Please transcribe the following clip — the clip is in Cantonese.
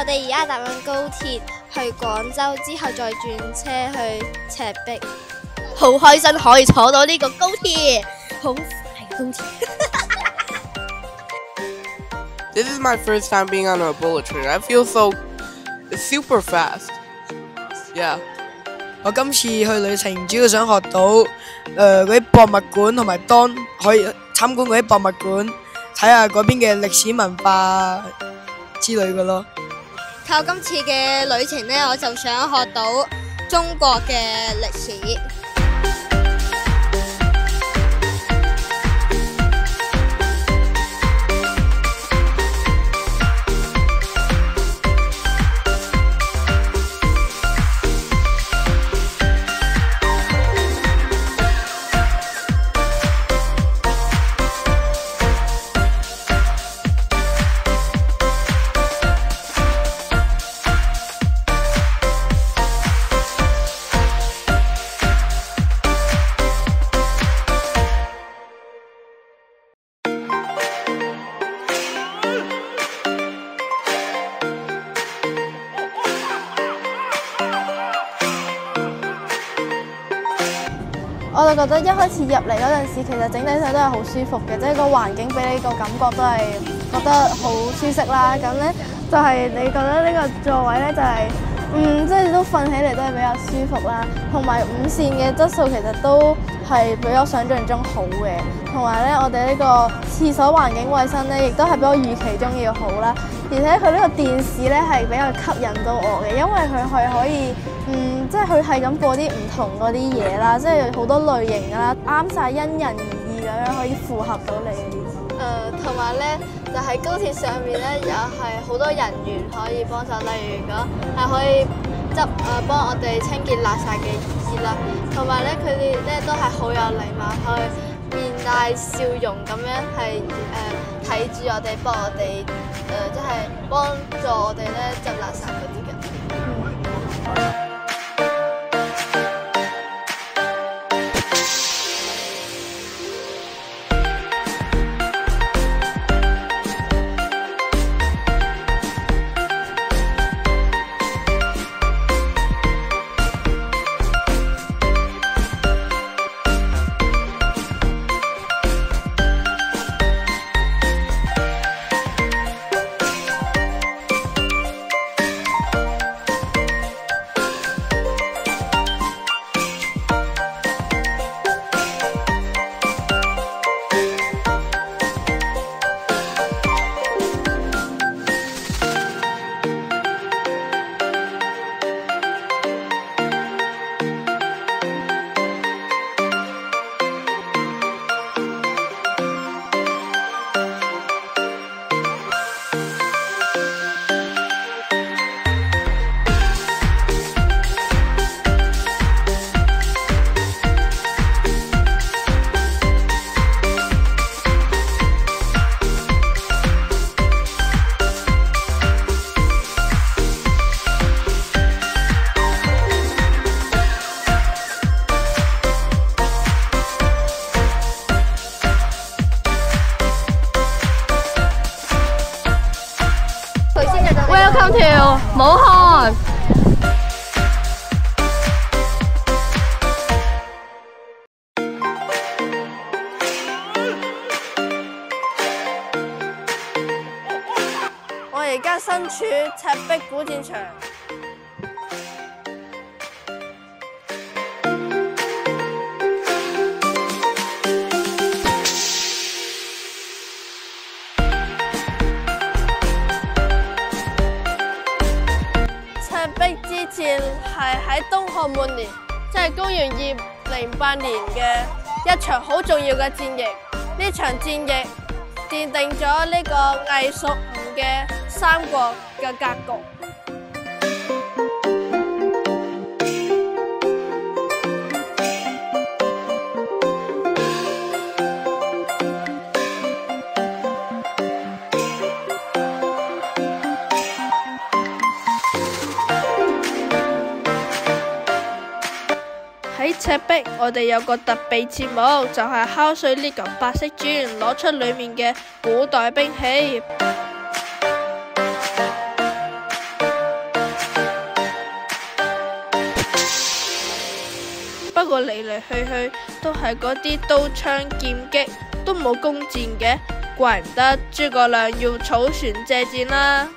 哋而家搭緊高鐵去廣州，之後再轉車去赤壁。好開心可以坐到呢個高鐵，好快嘅高鐵。This is my first time being on a bullet train. I feel it's super fast. Yeah. 我今次去旅程主要想學到嗰啲博物館，同埋可以參觀嗰啲博物館，睇下嗰邊嘅歷史文化之類嘅咯。靠今次嘅旅程呢，我就想學到中國嘅歷史。我就覺得一開始入嚟嗰陣時，其實整體上都係好舒服嘅，即係個環境俾你個感覺都係覺得好舒適啦。咁咧就係你覺得呢個座位咧就係即係都瞓起嚟都係比較舒服啦。同埋午膳嘅質素其實都係比我想象中好嘅。同埋咧，我哋呢個廁所環境衛生咧，亦都係比我預期中要好啦。而且佢呢個電視咧係比較吸引到我嘅，因為佢係可以即係佢係咁播啲唔同嗰啲嘢啦，即係好多類型啦，啱晒因人而異咁樣可以符合到你嘅意思。同埋咧就喺高鐵上面咧，又係好多人員可以幫手，例如如果係可以幫我哋清潔垃圾嘅意思啦。同埋咧，佢哋咧都係好有禮貌，去面帶笑容咁樣係睇住我哋，幫我哋即係幫助我哋咧執垃圾嗰啲嘅。Welcome to 武漢。我而家身處赤壁古戰場。赤壁之戰係喺東漢末年，即係公元208年嘅一場好重要嘅戰役。呢場戰役奠定咗呢個魏蜀吳嘅三國嘅格局。喺赤壁，我哋有個特別節目，就係敲碎呢嚿白色磚，攞出裏面嘅古代兵器。不過嚟嚟去去都係嗰啲刀槍劍戟，都冇弓箭嘅，怪唔得諸葛亮要草船借箭啦。